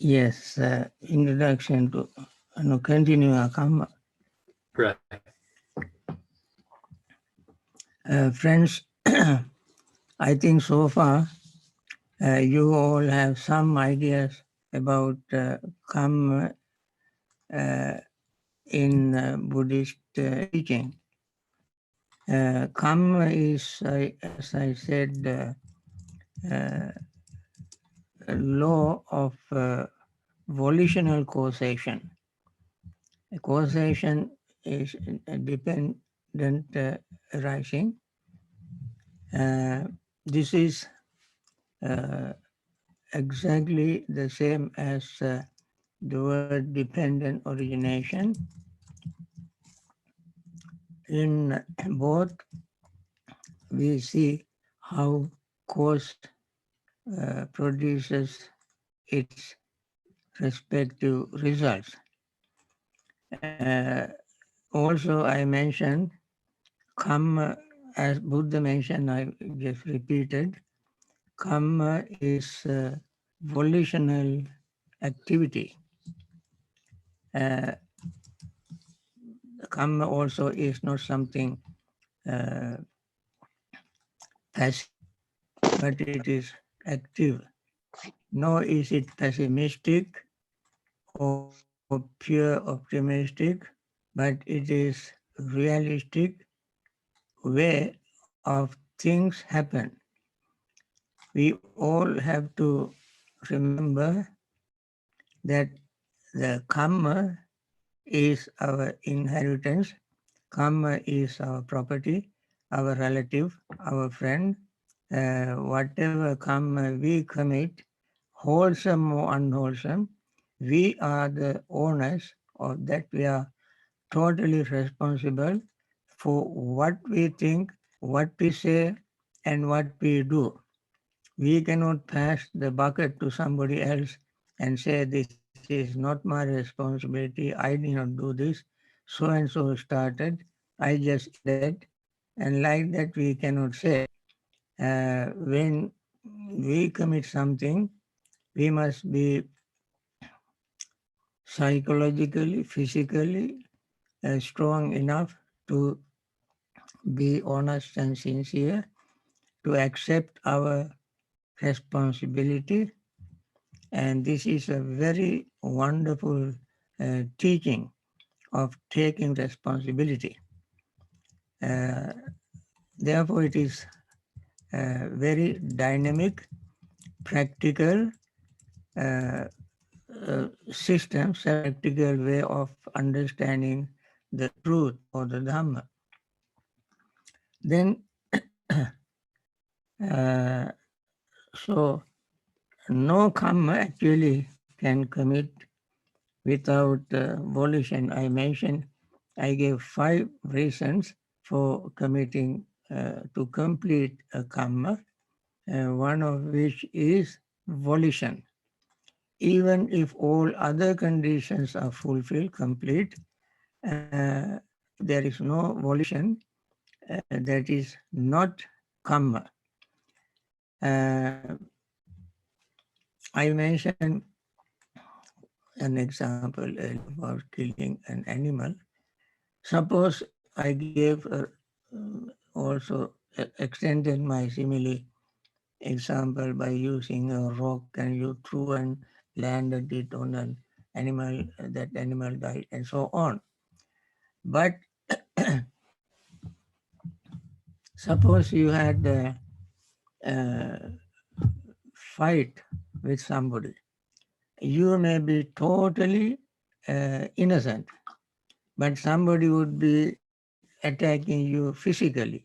Yes, introduction to continue our Kamma. Right. Friends, I think so far you all have some ideas about Kamma in Buddhist teaching. Kamma is, as I said, a law of volitional causation. Causation is a dependent arising. This is exactly the same as the word dependent origination. In both, we see how cause produces its respective results. Also, I mentioned Kamma, as Buddha mentioned, I just repeated, Kamma is volitional activity. Kamma also is not something passive, but it is active. Nor is it pessimistic or pure optimistic, but it is realistic way of things happen. We all have to remember that the karma is our inheritance, karma is our property, our relative, our friend. Whatever karma we commit, wholesome or unwholesome, we are the owners of that. We are totally responsible for what we think, what we say, and what we do. We cannot pass the bucket to somebody else and say, this is not my responsibility, I did not do this, so and so started, I just ended, and like that we cannot say. When we commit something, we must be psychologically, physically strong enough to be honest and sincere, to accept our responsibility. And this is a very wonderful teaching of taking responsibility. Therefore, it is very dynamic, practical system, practical way of understanding the truth or the Dhamma. Then, so no karma actually can commit without volition. I mentioned, I gave 5 reasons for committing to complete a karma, one of which is volition. Even if all other conditions are fulfilled, complete, if there is no volition, that is not karma. I mentioned an example about killing an animal. Suppose I gave also extended my simile example by using a rock and you threw and landed it on an animal, that animal died and so on. But suppose you had a fight with somebody. You may be totally innocent, but somebody would be attacking you physically.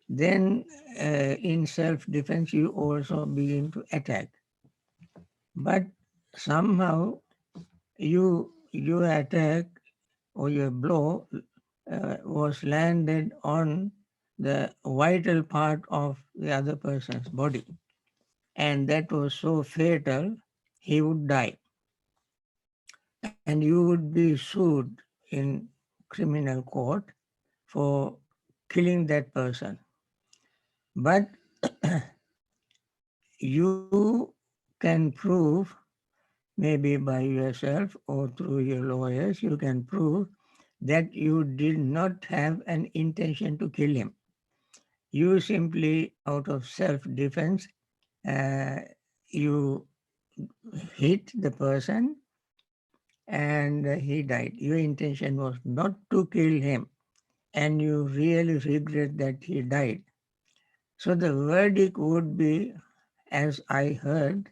Then in self-defense, you also begin to attack. But somehow your attack or your blow was landed on the vital part of the other person's body. And that was so fatal, he would die. And you would be sued in criminal court for killing that person. But you can prove maybe by yourself or through your lawyers, you can prove that you did not have an intention to kill him. You simply, out of self-defense, uh, you hit the person and he died. Your intention was not to kill him, and you really regret that he died. So the verdict would be, as I heard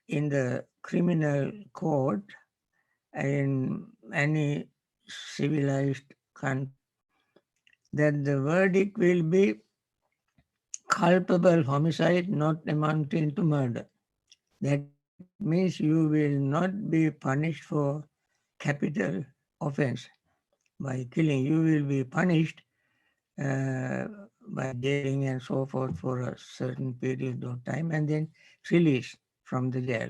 in the criminal court in any civilized country, that the verdict will be culpable homicide not amounting to murder. That means you will not be punished for capital offense by killing. You will be punished uh, by jailing and so forth for a certain period of time and then released from the jail.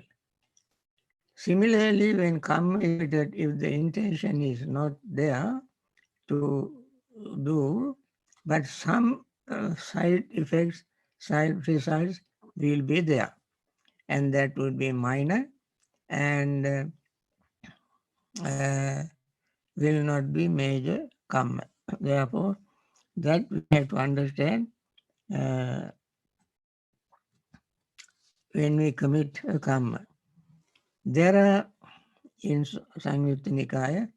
Similarly, when Kamma is committed, if the intention is not there to do, but some side effects, side results will be there, and that would be minor and uh, will not be major Kamma. Therefore, that we have to understand uh, when we commit a Kamma. There are, in Samyutta Nikaya,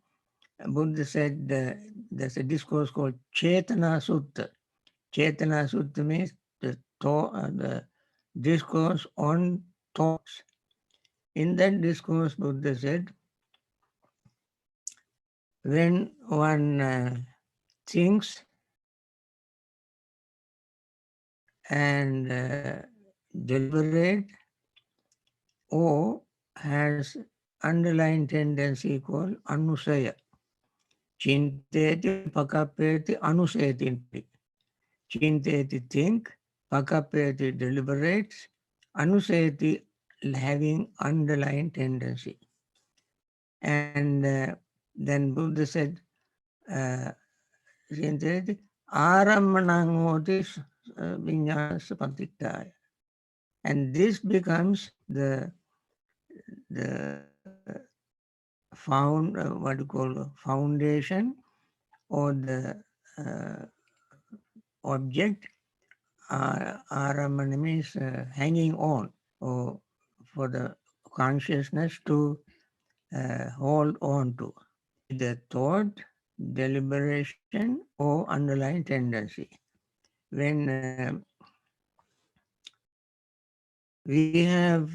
Buddha said there's a discourse called Chetana Sutta. Chetana Sutta means the discourse on thoughts. In that discourse, Buddha said, when one thinks and deliberate or has underlying tendency called anusaya. Chinteti pakapeti anusayati. Chinteti think, pakapeti deliberates, anusayati having underlying tendency. And then Buddha said, Chinteti aramanangoti vinyana sapantiktaya. And this becomes the what you call foundation or the object. Aramana means hanging on, or for the consciousness to hold on to, be the thought, deliberation, or underlying tendency. When we have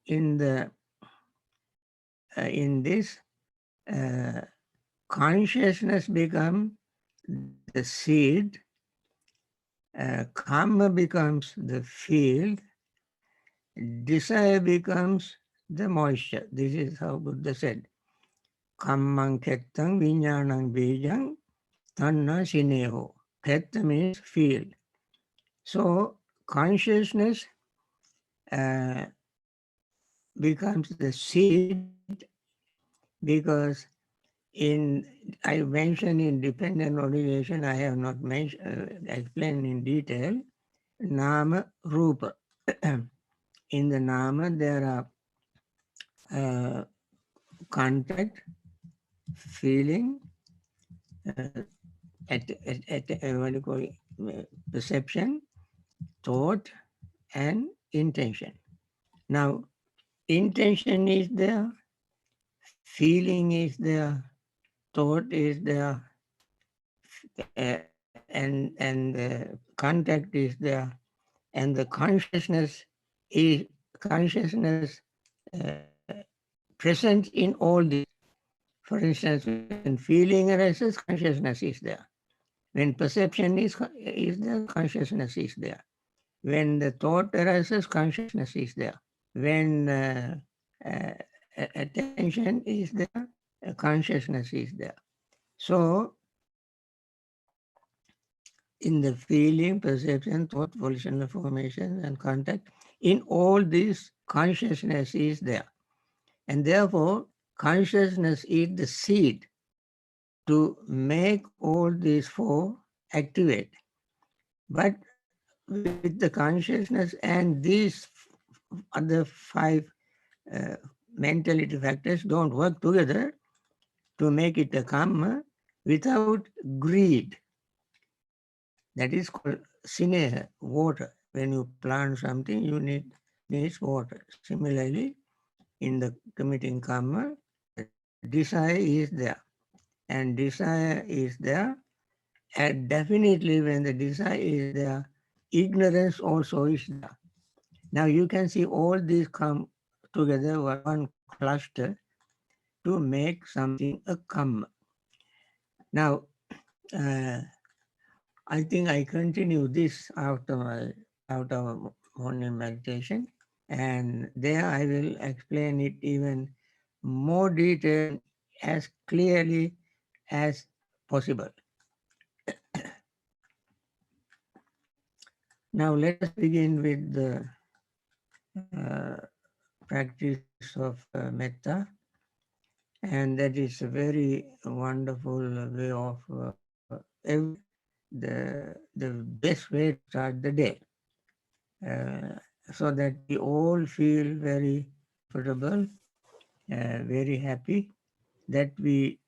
in this consciousness become the seed, karma becomes the field, desire becomes the moisture. This is how Buddha said. Kammang kettang vinyanang bijang tanna sineho. Ketta means field. So consciousness becomes the seed because I mentioned in dependent origination, I have not explained in detail, Nama Rupa. In the Nama, there are contact, feeling, what do you call it? Perception, thought, and intention. Now, intention is there, feeling is there, thought is there, and contact is there, and the consciousness is present in all these. For instance, when feeling arises, consciousness is there. When perception is there, consciousness is there. When the thought arises, consciousness is there. When attention is there, consciousness is there. So, in the feeling, perception, thought, volitional formation, and contact, in all these, consciousness is there. And therefore, consciousness is the seed to make all these four activate. But with the consciousness and these other five uh, mentality factors don't work together to make it a karma without greed. That is called sineha, water. When you plant something, it needs water. Similarly, in the committing karma, desire is there. And desire is there. And definitely when the desire is there, ignorance also is there. Now you can see all these come together one cluster to make something a karma. Now, uh, I think I continue this after morning meditation, and there I will explain it even more detail as clearly as possible. Now let us begin with the uh, practice of metta, and that is a very wonderful way of the best way to start the day, so that we all feel very comfortable, very happy that we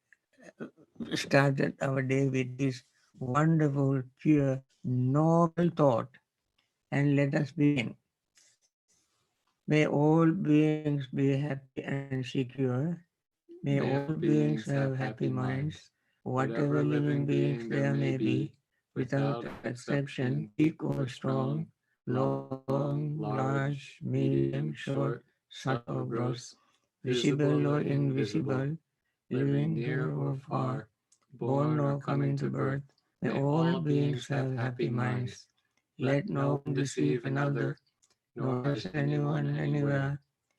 started our day with this wonderful, pure, noble thought. And let us begin. May all beings be happy and secure. May all beings have happy minds. Whatever living beings there may be, without exception, weak or strong, long, large, medium, short, subtle or gross, visible or invisible, living near or far, born or coming to birth, may all beings have happy minds. Let no one deceive another, nor hurt anyone anywhere,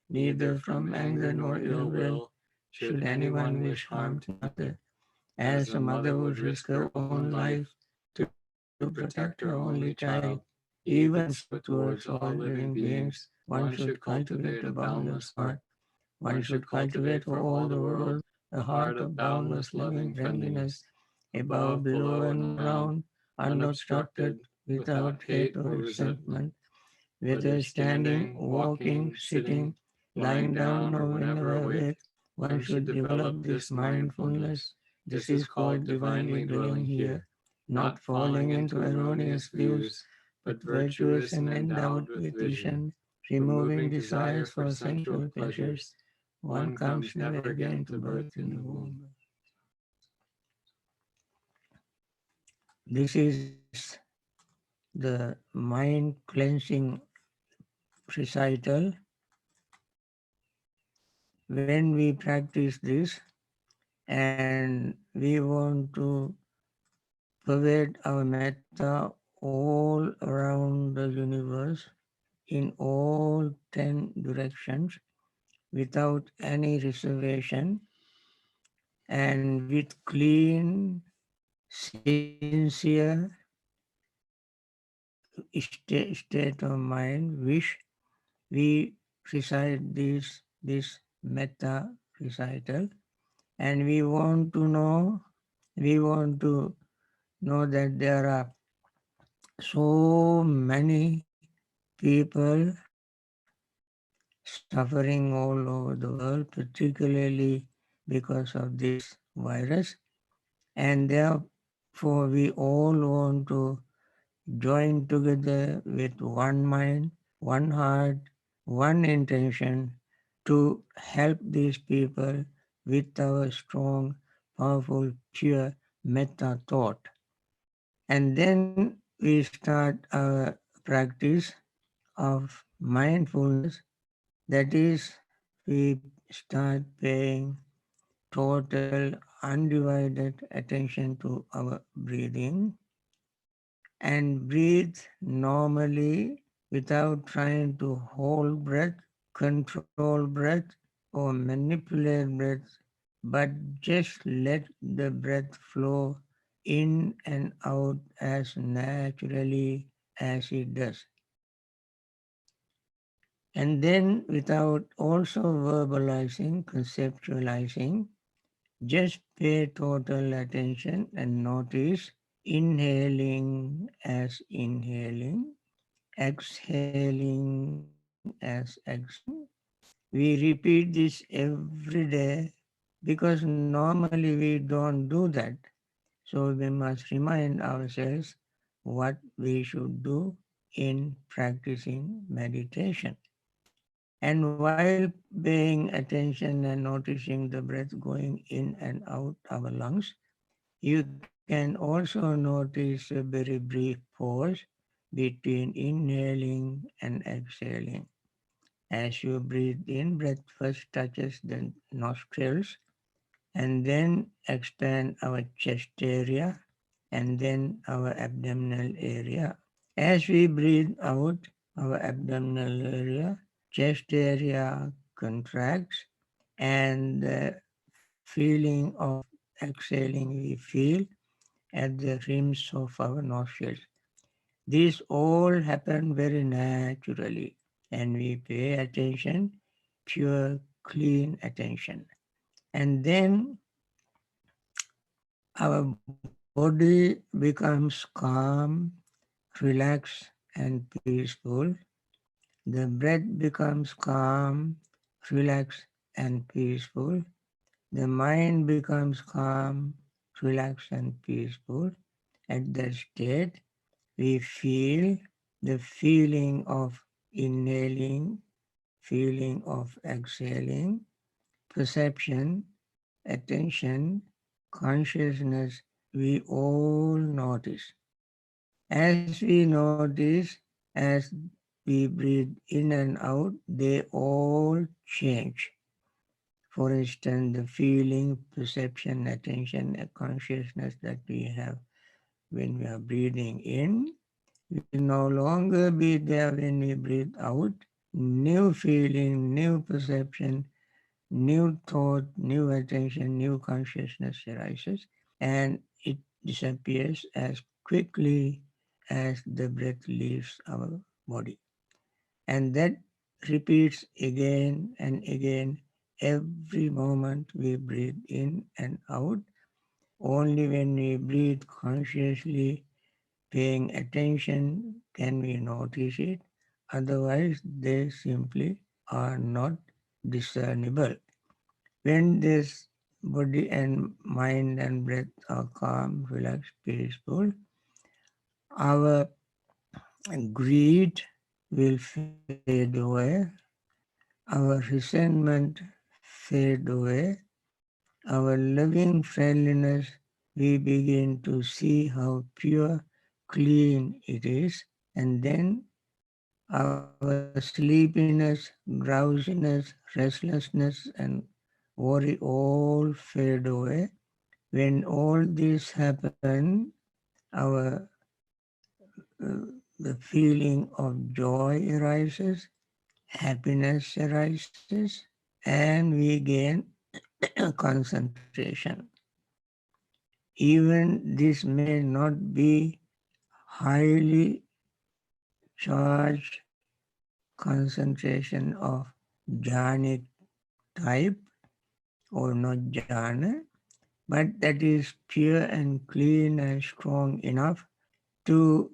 neither from anger nor ill will should anyone wish harm to another. As a mother would risk her own life to protect her only child, even so towards all living beings, one should cultivate a boundless heart. One should cultivate for all the world a heart of boundless loving friendliness, above, below, and around, unobstructed, without hate or resentment, whether standing, walking, sitting, lying down, or whenever awake. One should develop this mindfulness. This is called divinely dwelling here, not falling into erroneous views, but virtuous and endowed with vision, removing desires for sensual pleasures. One comes never again to birth in the womb. This is the mind cleansing recital. When we practice this and we want to pervade our metta all around the universe in all 10 directions without any reservation and with clean, sincere state of mind, wish, we recite this metta recital, and we want to know that there are so many people suffering all over the world, particularly because of this virus, and therefore we all want to join together with one mind, one heart, one intention to help these people with our strong, powerful, pure metta thought. And then we start our practice of mindfulness. That is, we start paying total, undivided attention to our breathing and breathe normally without trying to hold breath, control breath, or manipulate breath, but just let the breath flow in and out as naturally as it does. And then, without also verbalizing, conceptualizing, just pay total attention and notice inhaling as inhaling, exhaling as exhalation. We repeat this every day because normally we don't do that. So we must remind ourselves what we should do in practicing meditation. And while paying attention and noticing the breath going in and out our lungs, you can also notice a very brief pause between inhaling and exhaling. As you breathe in, breath first touches the nostrils and then expand our chest area and then our abdominal area. As we breathe out, our abdominal area, chest area contracts, and the feeling of exhaling we feel at the rims of our nostrils. These all happen very naturally, and we pay attention, pure, clean attention. And then our body becomes calm, relaxed, and peaceful. The breath becomes calm, relaxed, and peaceful. The mind becomes calm, relaxed, and peaceful. At that state, we feel the feeling of inhaling, feeling of exhaling, perception, attention, consciousness, we all notice. As we notice, as we breathe in and out, they all change. For instance, the feeling, perception, attention, and consciousness that we have when we are breathing in will no longer be there when we breathe out. New feeling, new perception, new thought, new attention, new consciousness arises, and it disappears as quickly as the breath leaves our body. And that repeats again and again every moment we breathe in and out. Only when we breathe consciously, paying attention, can we notice it. Otherwise, they simply are not discernible. When this body and mind and breath are calm, relaxed, peaceful, our greed will fade away, our resentment fade away, our loving friendliness, we begin to see how pure, clean it is, and then our sleepiness, drowsiness, restlessness, and worry all fade away. When all this happen, our the feeling of joy arises, happiness arises, and we gain concentration. Even this may not be highly charged concentration of jhanic type or not jhana, but that is pure and clean and strong enough to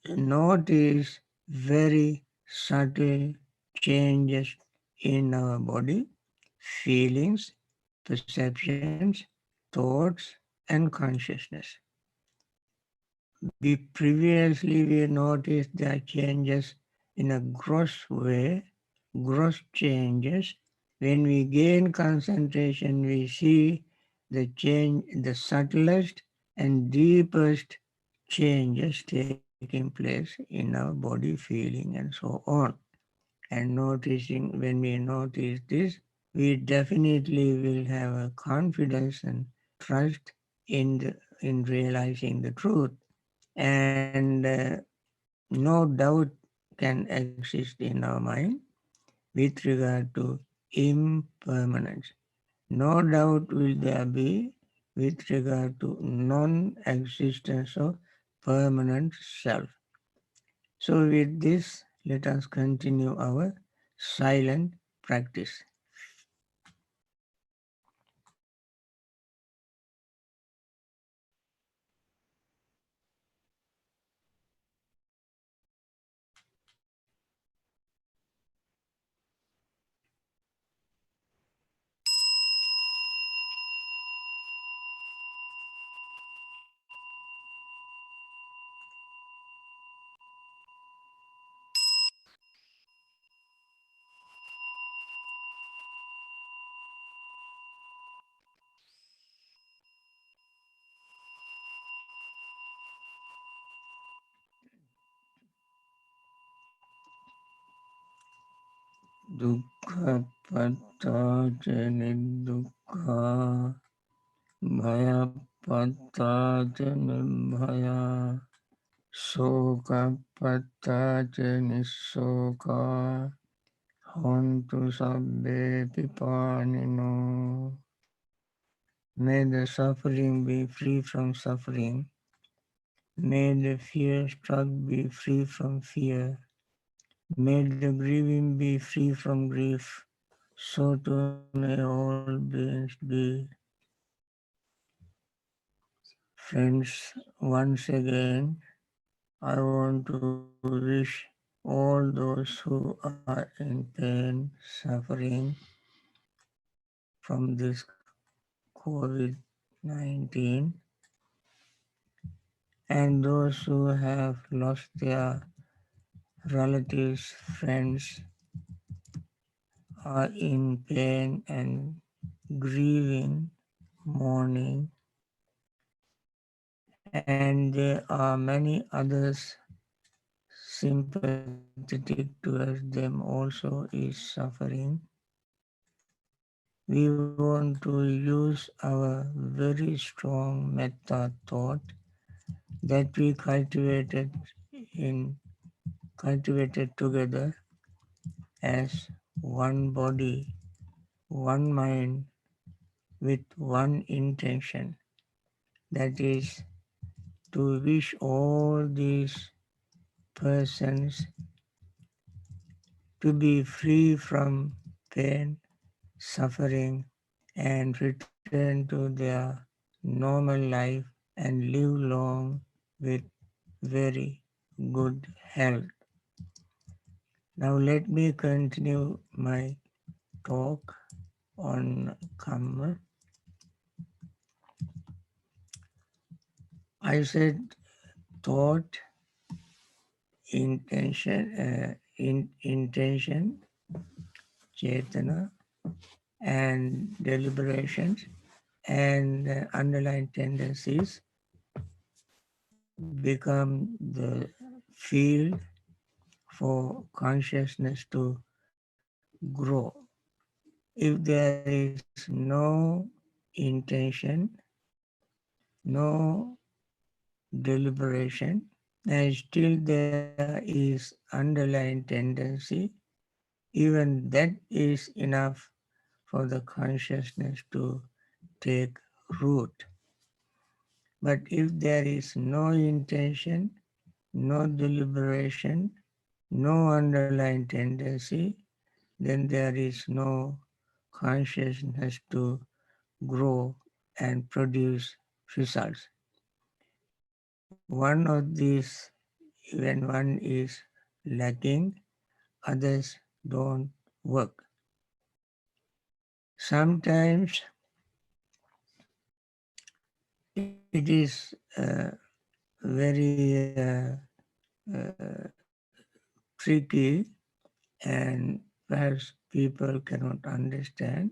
notice very subtle changes in our body, feelings, perceptions, thoughts, and consciousness. Previously we noticed there are changes in a gross way, gross changes. When we gain concentration, we see the change, the subtlest and deepest changes taking place in our body, feeling, and so on. And noticing, when we notice this, we definitely will have a confidence and trust in realizing the truth. And no doubt can exist in our mind with regard to impermanence. No doubt will there be with regard to non-existence of permanent self. So with this, let us continue our silent practice. dukkha patta ca niddukkha, bhaya patta ca nibhaya, soka patta ca nissoka, hontu sabbe pipanino. May the suffering be free from suffering. May the fear struck be free from fear. May the grieving be free from grief. So too may all beings be. Friends, once again, I want to wish all those who are in pain, suffering from this COVID-19, and those who have lost their relatives, friends, are in pain and grieving, mourning, and there are many others sympathetic towards them also is suffering. We want to use our very strong metta thought that we in cultivated together as one body, one mind, with one intention, that is to wish all these persons to be free from pain, suffering, and return to their normal life and live long with very good health. Now let me continue my talk on Kamma. I said thought, intention, chetana, and deliberations and underlying tendencies become the field for consciousness to grow. If there is no intention, no deliberation, and still there is underlying tendency, even that is enough for the consciousness to take root. But if there is no intention, no deliberation, no underlying tendency, then there is no consciousness to grow and produce results. One of these, when one is lacking, others don't work. Sometimes it is very tricky and perhaps people cannot understand.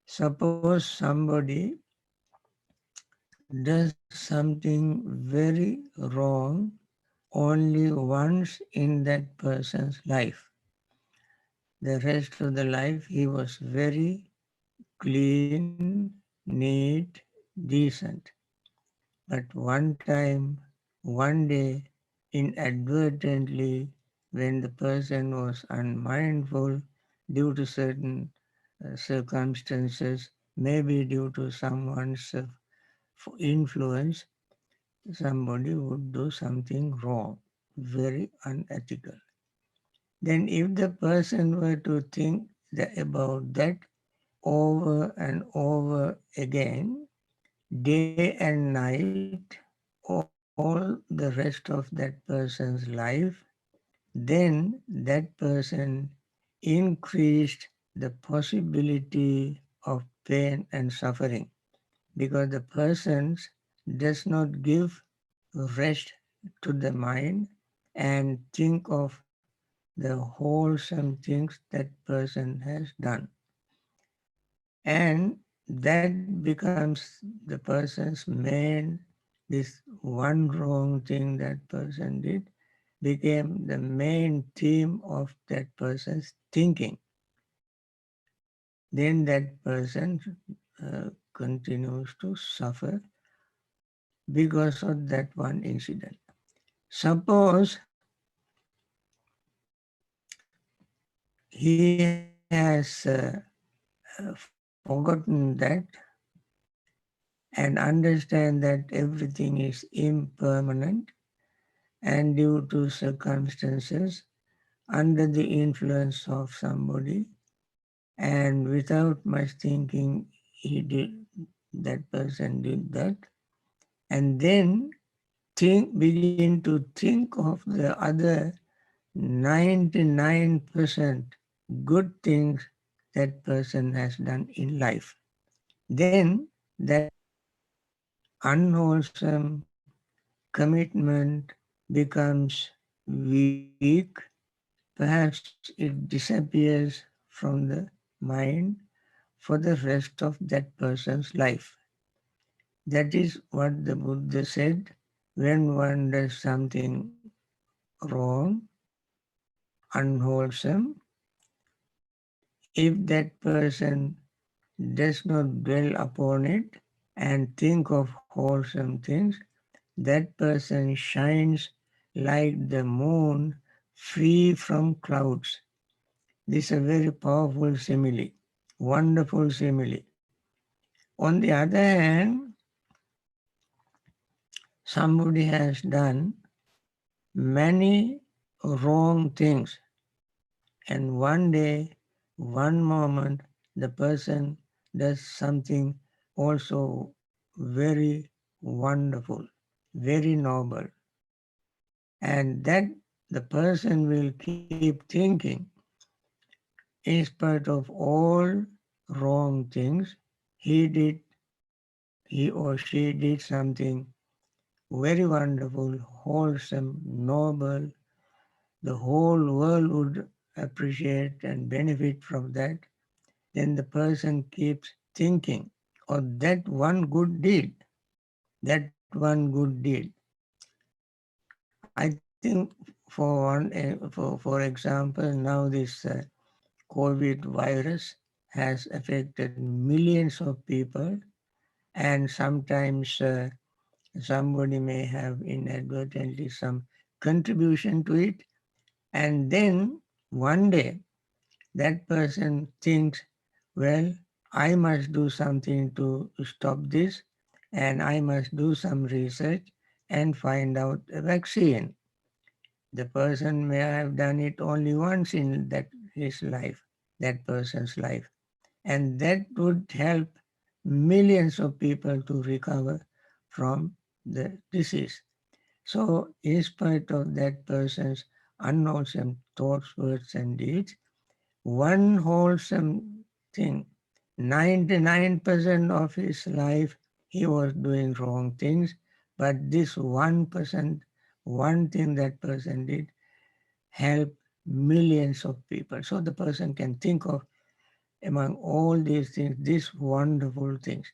Suppose somebody does something very wrong only once in that person's life. The rest of the life he was very clean, neat, decent. But one time, one day, inadvertently, when the person was unmindful due to certain circumstances, maybe due to someone's influence, somebody would do something wrong, very unethical. Then if the person were to think about that over and over again, day and night, all the rest of that person's life, then that person increased the possibility of pain and suffering, because the person does not give rest to the mind and think of the wholesome things that person has done. And that becomes the person's main, this one wrong thing that person did became the main theme of that person's thinking, then that person continues to suffer because of that one incident. Suppose he has forgotten that and understand that everything is impermanent and due to circumstances under the influence of somebody, and without much thinking he did, that person did that, and then begin to think of the other 99% good things that person has done in life. Then that unwholesome commitment becomes weak. Perhaps it disappears from the mind for the rest of that person's life. That is what the Buddha said: when one does something wrong, unwholesome, if that person does not dwell upon it and think of wholesome things, that person shines like the moon free from clouds. This is a very powerful simile, wonderful simile. On the other hand, somebody has done many wrong things, and one day, one moment, the person does something also very wonderful, very noble, and that the person will keep thinking, in spite of all wrong things, he did, he or she did something very wonderful, wholesome, noble. The whole world would appreciate and benefit from that. Then the person keeps thinking of that one good deed, that one good deed. I think for example, now this COVID virus has affected millions of people, and sometimes somebody may have inadvertently some contribution to it, and then one day that person thinks, well, I must do something to stop this, and I must do some research and find out a vaccine. The person may have done it only once in his life, that person's life, and that would help millions of people to recover from the disease. So, in spite of that person's unwholesome thoughts, words, and deeds, one wholesome thing, 99% of his life he was doing wrong things, but this 1%, one thing that person did, helped millions of people. So the person can think of, among all these things, these wonderful things,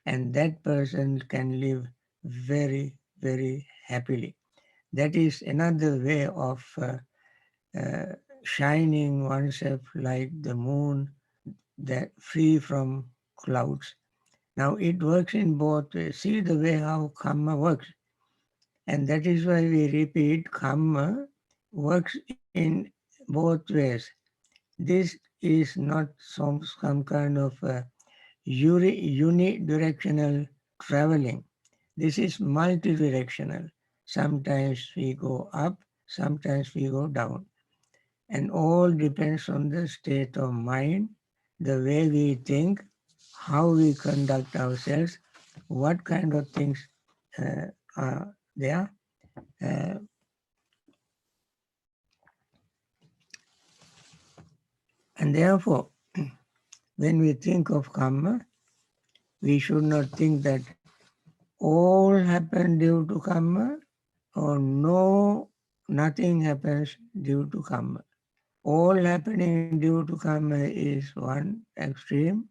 and that person can live very, very happily. That is another way of uh, shining oneself like the moon, that free from clouds. Now it works in both ways. See the way how Kamma works. And that is why we repeat, Kamma works in both ways. This is not some kind of unidirectional traveling. This is multidirectional. Sometimes we go up, sometimes we go down. And all depends on the state of mind, the way we think, how we conduct ourselves, what kind of things are there. Uh, and therefore, when we think of karma, we should not think that all happened due to karma, or no, nothing happens due to karma. All happening due to karma is one extreme.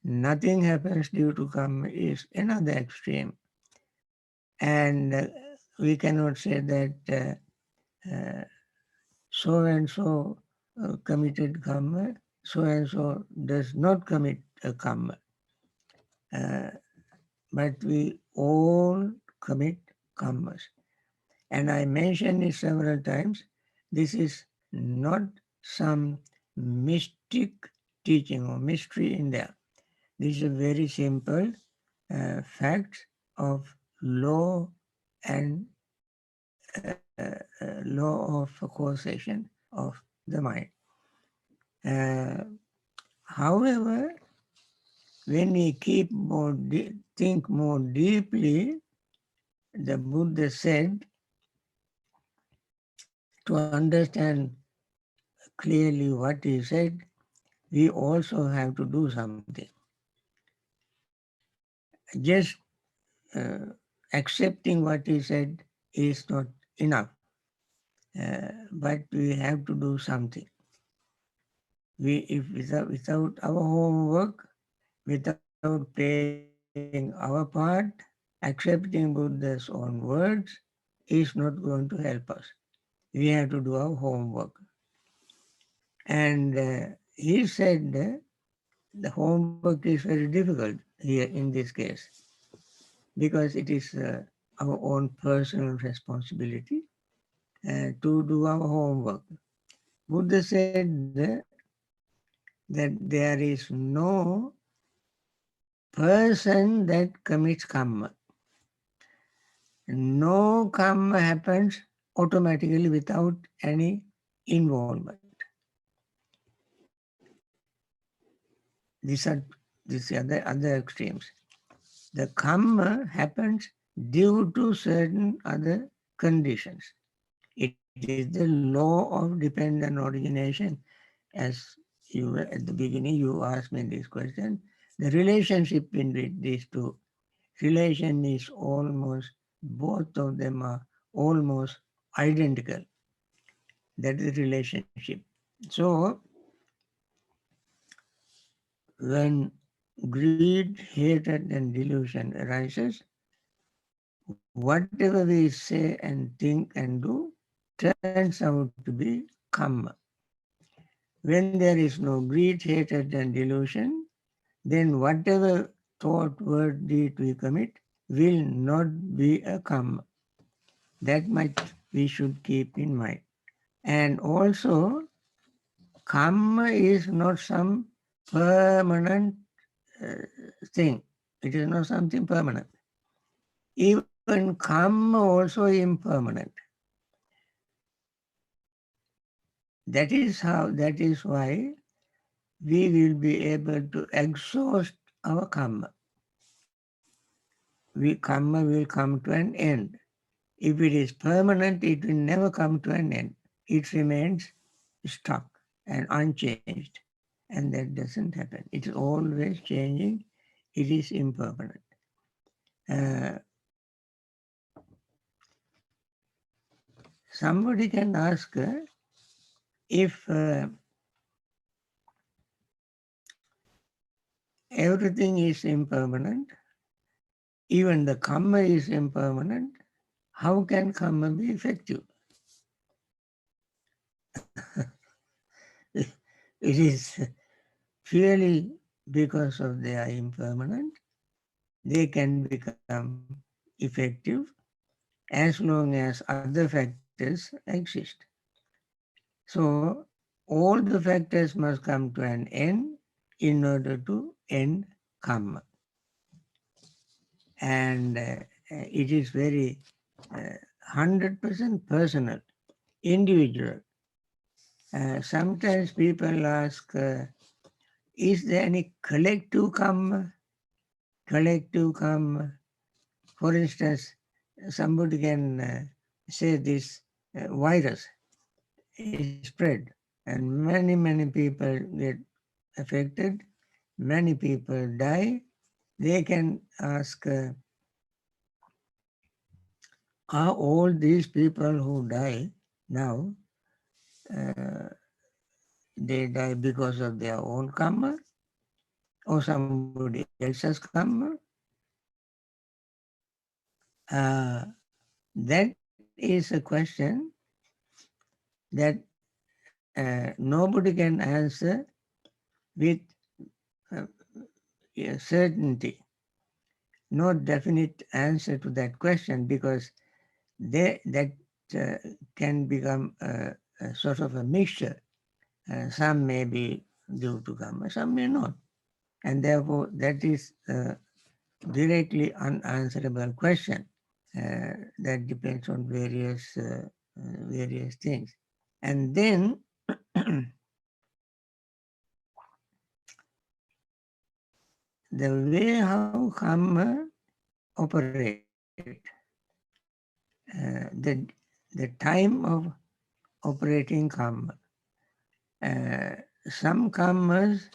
Nothing happens due to karma is another extreme. And we cannot say that uh, so and so committed Kamma, so and so does not commit a Kamma. Uh, but we all commit Kammas. And I mentioned it several times. This is not some mystic teaching or mystery in there. This is a very simple fact of law and law of causation of the mind. Uh, However, when we think more deeply, the Buddha said, to understand clearly what he said, we also have to do something. Just accepting what he said is not enough, but we have to do something. If without our homework, without playing our part, accepting Buddha's own words is not going to help us. We have to do our homework. And he said the homework is very difficult here in this case because it is our own personal responsibility to do our homework. Buddha said that there is no person that commits karma. No karma happens automatically without any involvement. These are other extremes. The karma happens due to certain other conditions. It is the law of dependent origination. As you were at the beginning, you asked me this question. The relationship between these two relation is almost, both of them are almost identical. That is the relationship. So when greed, hatred, and delusion arises, whatever we say and think and do turns out to be kamma. When there is no greed, hatred, and delusion, then whatever thought, word, deed we commit will not be a kamma. That much we should keep in mind. And also, kamma is not some permanent uh, thing. It is not something permanent. Even kamma also impermanent. That is why we will be able to exhaust our kamma. Kamma will come to an end. If it is permanent, it will never come to an end. It remains stuck and unchanged. And that doesn't happen. It's always changing. It is impermanent. Uh, Somebody can ask if everything is impermanent, even the kamma is impermanent, how can kamma be effective? It is purely because of their impermanent. They can become effective as long as other factors exist. So all the factors must come to an end in order to end karma. And it is very 100% personal, individual. Sometimes people ask, is there any collective karma? Collective karma. For instance, somebody can say this virus is spread and many people get affected, many people die. They can ask, are all these people who die now, uh, they die because of their own karma or somebody else's karma? That is a question that nobody can answer with uh, certainty, no definite answer to that question, because that uh, can become a sort of a mixture. Some may be due to karma, some may not. And therefore, that is a directly unanswerable question that depends on various things. And then the way how karma operate, the time of operating karma. Some karmas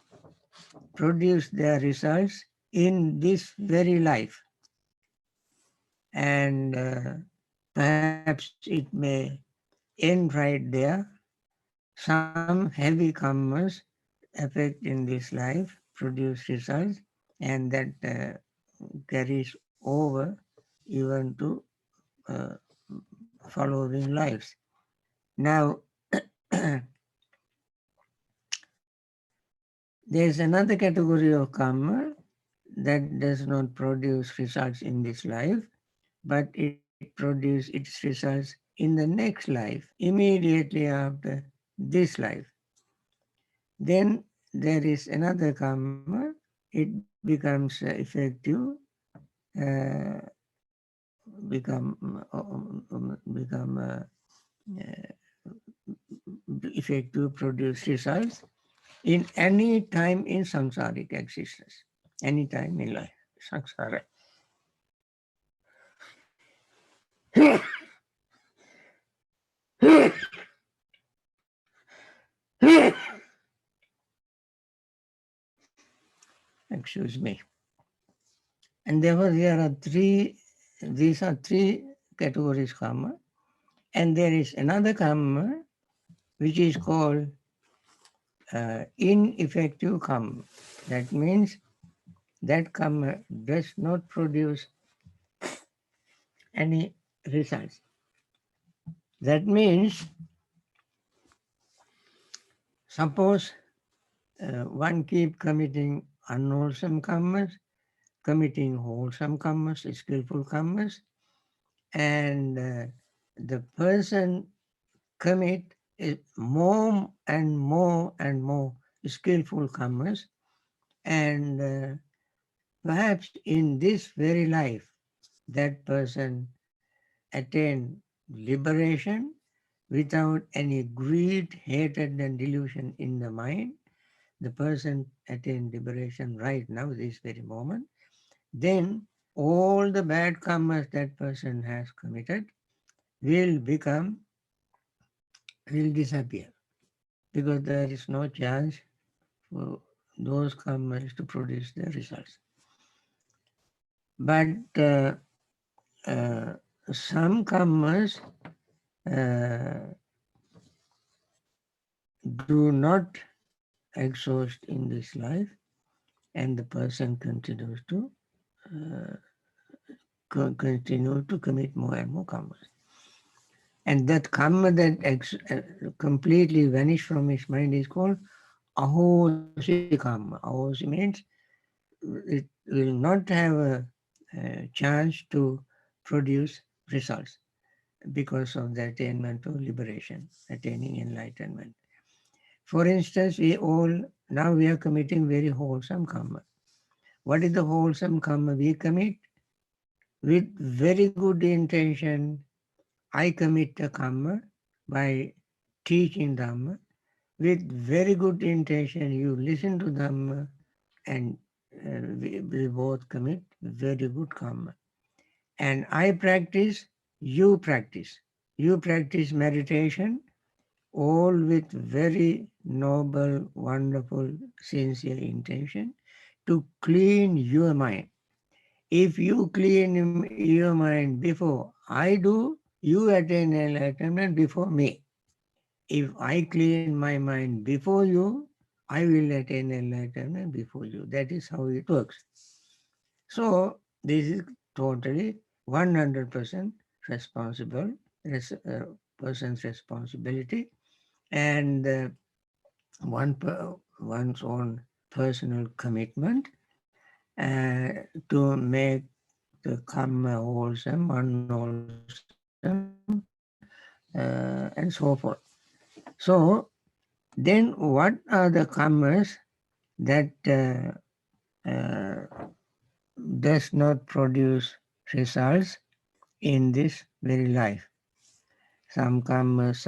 produce their results in this very life, and perhaps it may end right there. Some heavy karmas affect in this life, produce results, and that carries over even to uh, following lives. Now, there is another category of karma that does not produce results in this life, but it produces its results in the next life, immediately after this life. Then there is another karma, it becomes effective, uh, become effective, produce results in any time in samsaric existence, any time in life, samsara. Excuse me. And therefore, these are three categories karma. And there is another karma which is called ineffective karma. That means that karma does not produce any results. That means, suppose one keep committing unwholesome karmas, committing wholesome karmas, skillful karmas, and the person commit more and more and more skillful karmas, and perhaps in this very life that person attain liberation without any greed, hatred and delusion in the mind. The person attain liberation right now, this very moment. Then all the bad karmas that person has committed will disappear, because there is no chance for those karmas to produce the results. But uh, some karmas do not exhaust in this life, and the person continues to continue to commit more and more karmas. And that karma that completely vanish from his mind is called ahosi karma. Ahosi means it will not have a chance to produce results because of the attainment of liberation, attaining enlightenment. For instance, now we are committing very wholesome karma. What is the wholesome karma we commit? With very good intention, I commit a karma by teaching Dhamma. With very good intention, you listen to Dhamma, and we both commit very good karma. And I practice, you practice. You practice meditation, all with very noble, wonderful, sincere intention to clean your mind. If you clean your mind before I do, you attain enlightenment before me. If I clean my mind before you, I will attain enlightenment before you. That is how it works. So this is totally 100% responsible, person's responsibility. and one's own personal commitment to make the Kamma wholesome, unwholesome, and so forth. So then what are the Kammas that uh, does not produce results in this very life? Some Kammas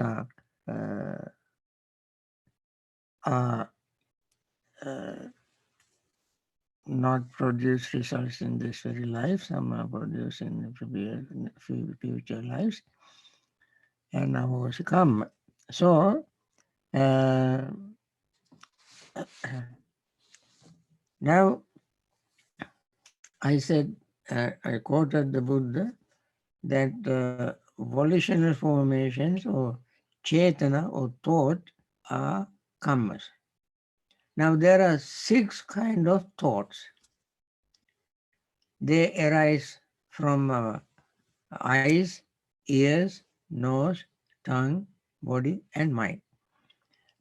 are not produce results in this very life, some are produced in the future lives, and now come. So, uh, now I said, I quoted the Buddha that volitional formations or chetana or thought are kammas. Now there are 6 kind of thoughts. They arise from our eyes, ears, nose, tongue, body, and mind.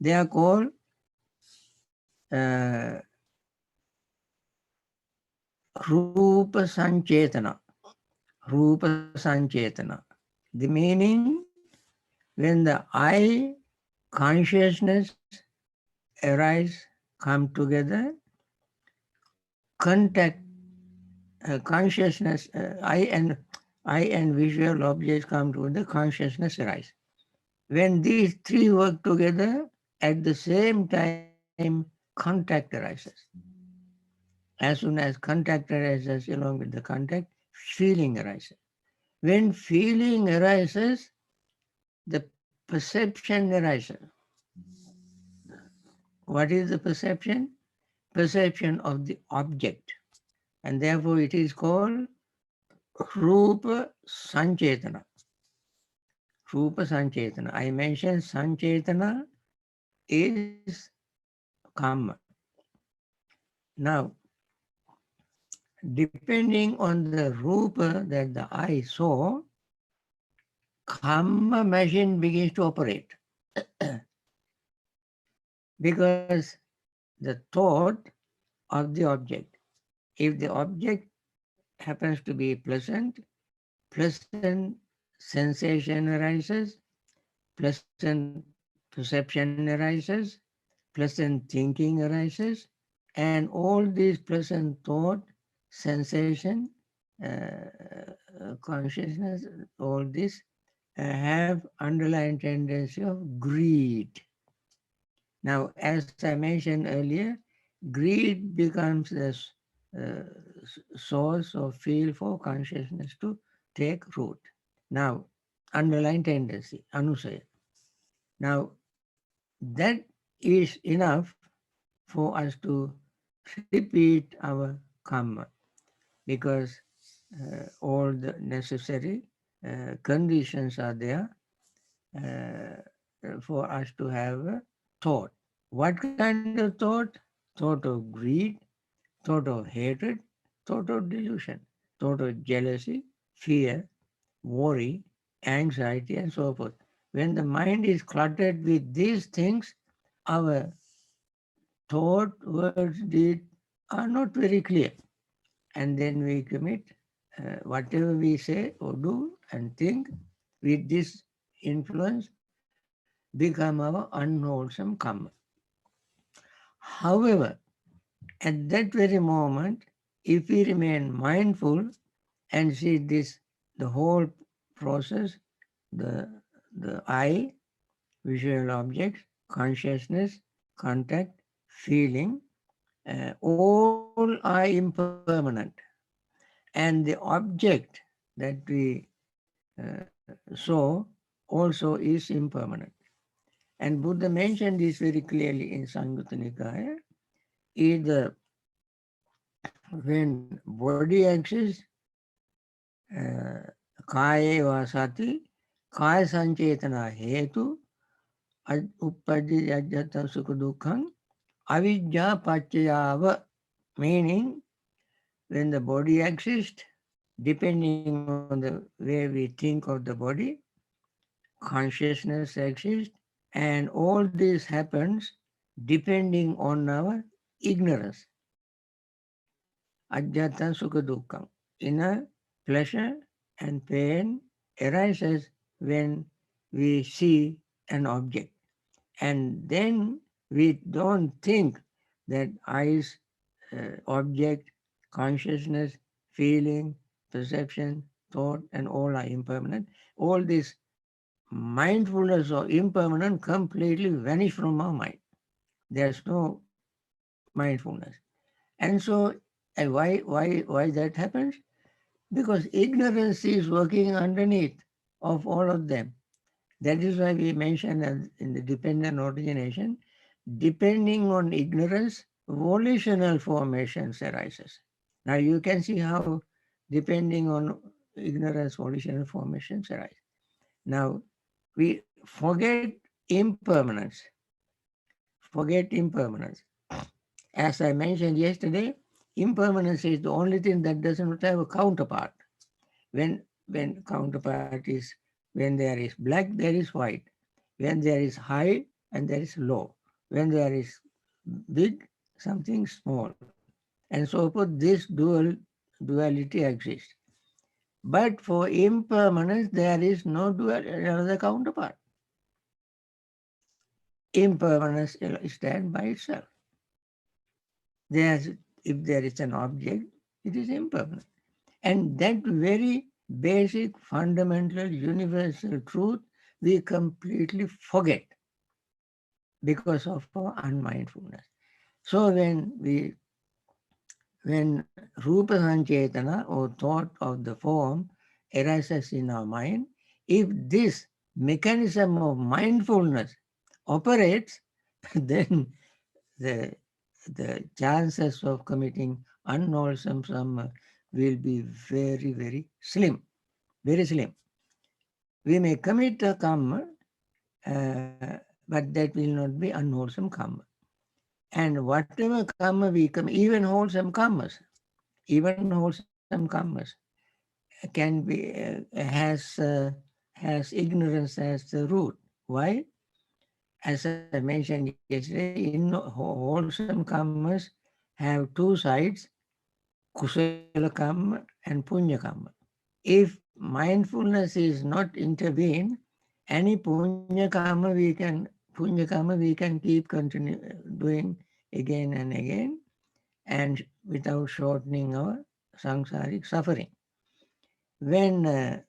They are called uh, Rupa Sanchetana. Rupa Sanchetana. The meaning, when the eye consciousness arise, come together, contact consciousness, eye and visual objects come together, consciousness arise. When these 3 work together, at the same time, contact arises. As soon as contact arises, along with the contact, feeling arises. When feeling arises, the perception arises. What is the perception? Perception of the object. And therefore it is called Rupa Sanchetana. Rupa Sanchetana. I mentioned Sanchetana is Kamma. Now, depending on the Rupa that the eye saw, Kamma machine begins to operate. Because the thought of the object. If the object happens to be pleasant, pleasant sensation arises, pleasant perception arises, pleasant thinking arises, and all these pleasant thought, sensation, consciousness, all this have underlying tendency of greed. Now, as I mentioned earlier, greed becomes the uh, source or field for consciousness to take root. Now, underlying tendency, anusaya. Now, that is enough for us to repeat our karma because all the necessary conditions are there for us to have a thought. What kind of thought? Thought of greed, thought of hatred, thought of delusion, thought of jealousy, fear, worry, anxiety, and so forth. When the mind is cluttered with these things, our thought, words, deed are not very clear. And then we commit whatever we say or do and think with this influence become our unwholesome karma. However, at that very moment, if we remain mindful and see this, the whole process, the, the eye, visual objects, consciousness, contact, feeling, all are impermanent. And the object that we saw also is impermanent. And Buddha mentioned this very clearly in Samyutta Nikaya. Either when body exists, kaya vasati, kaya sanchetana hetu, uppajji ajjata sukha dukkham, avijja paccayava, meaning when the body exists, depending on the way we think of the body, consciousness exists, And all this happens depending on our ignorance. Ajjata sukha dukkam. Inner pleasure and pain arises when we see an object. And then we don't think that eyes, object, consciousness, feeling, perception, thought, and all are impermanent. All this mindfulness or impermanent completely vanish from our mind. There's no mindfulness. And so, and why that happens? Because ignorance is working underneath of all of them. That is why we mentioned in the dependent origination, depending on ignorance, volitional formations arises. Now you can see how depending on ignorance, volitional formations arise. Now we forget impermanence. Forget impermanence. As I mentioned yesterday, impermanence is the only thing that does not have a counterpart. When counterpart is, when there is black, there is white. When there is high and there is low. When there is big, something small. And so forth, this duality exists. But for impermanence, there is no another counterpart. Impermanence stands by itself. There's, if there is an object, it is impermanent. And that very basic, fundamental, universal truth we completely forget because of our unmindfulness. So when Rupa Sanchetana or thought of the form arises in our mind, if this mechanism of mindfulness operates, then the chances of committing unwholesome karma will be very, very slim. Very slim. We may commit a karma, but that will not be unwholesome karma. And whatever karma we commit, even wholesome karmas, can be has ignorance as the root. Why? As I mentioned yesterday, in wholesome karmas have two sides, kusala karma and punya karma. If mindfulness is not intervened, any punya karma we can keep continue doing again and again, and without shortening our samsaric suffering. When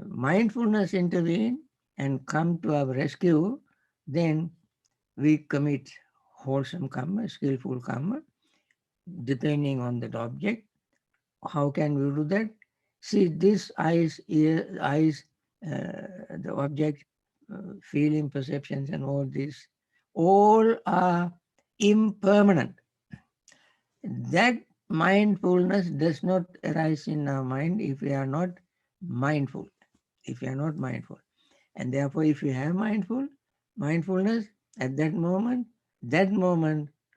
mindfulness intervene and come to our rescue, then we commit wholesome karma, skillful karma, depending on that object. How can we do that? See, this eyes, the object, feeling, perceptions, and all this, all are impermanent. That mindfulness does not arise in our mind if we are not mindful. If we are not mindful. And therefore, if we have mindfulness at that moment,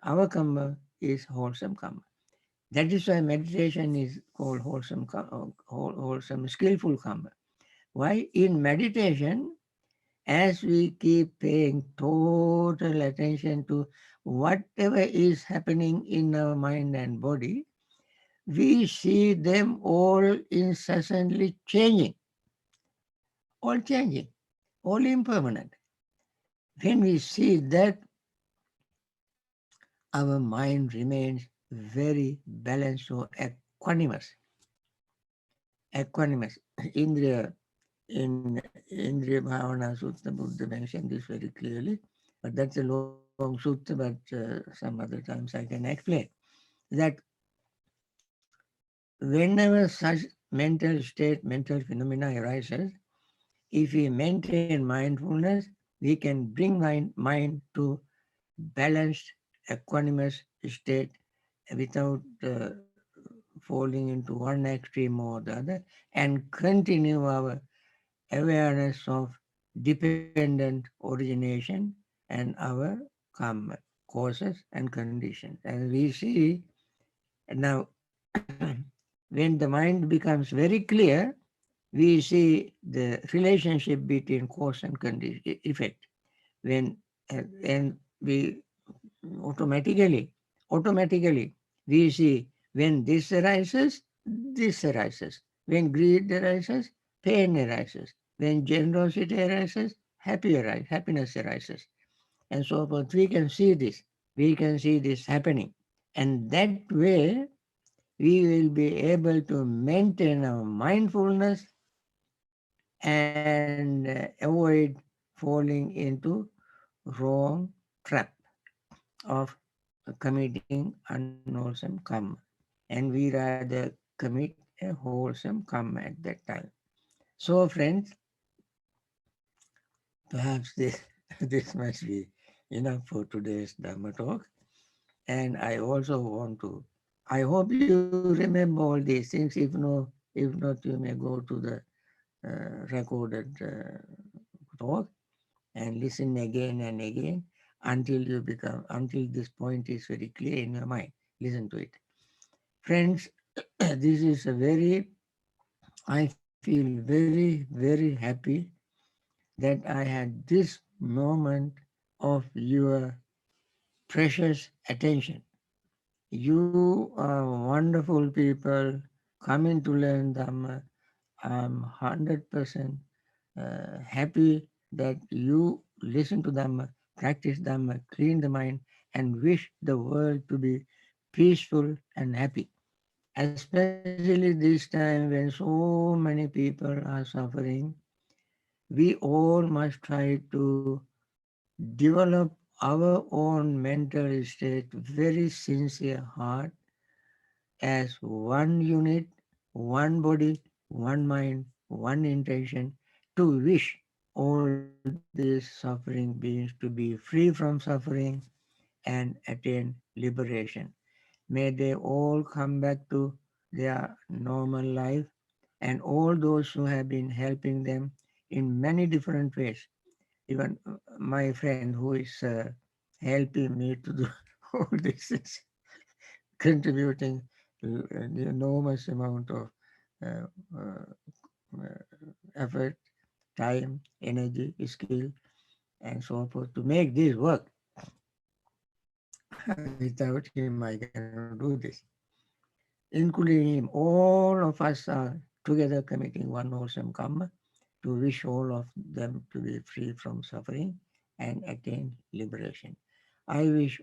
our karma is wholesome karma. That is why meditation is called wholesome, skillful karma. Why? In meditation, as we keep paying total attention to whatever is happening in our mind and body, we see them all incessantly changing, all impermanent. When we see that, our mind remains very balanced or equanimous. Equanimous. In Indriya Bhavana Sutta, Buddha mentioned this very clearly, but that's a long sutta, but some other times I can explain that whenever such mental phenomena arises, if we maintain mindfulness, we can bring mind to balanced, equanimous state without falling into one extreme or the other, and continue our awareness of dependent origination and our karma, causes and conditions. And we see now, when the mind becomes very clear, we see the relationship between cause and effect. when and we automatically we see when this arises. When greed arises, pain arises. When generosity arises, happiness arises. And so forth. We can see this. We can see this happening. And that way we will be able to maintain our mindfulness and avoid falling into wrong trap of committing unwholesome karma. And we rather commit a wholesome karma at that time. So, friends, perhaps this, this must be enough for today's Dhamma talk. And I also want to, I hope you remember all these things. If not, you may go to the recorded talk and listen again and again until this point is very clear in your mind. Listen to it. Friends, this is a very, I feel very happy that I had this moment of your precious attention. You are wonderful people coming to learn Dhamma. I'm 100% happy that you listen to Dhamma, practice Dhamma, clean the mind, and wish the world to be peaceful and happy. Especially this time when so many people are suffering, we all must try to develop our own mental state, very sincere heart, as one unit, one body, one mind, one intention, to wish all these suffering beings to be free from suffering and attain liberation. May they all come back to their normal life, and all those who have been helping them in many different ways. Even my friend who is helping me to do all this is contributing an enormous amount of uh, uh, effort, time, energy, skill, and so forth to make this work. Without him, I cannot do this. Including him, all of us are together committing one wholesome karma to wish all of them to be free from suffering and attain liberation. I wish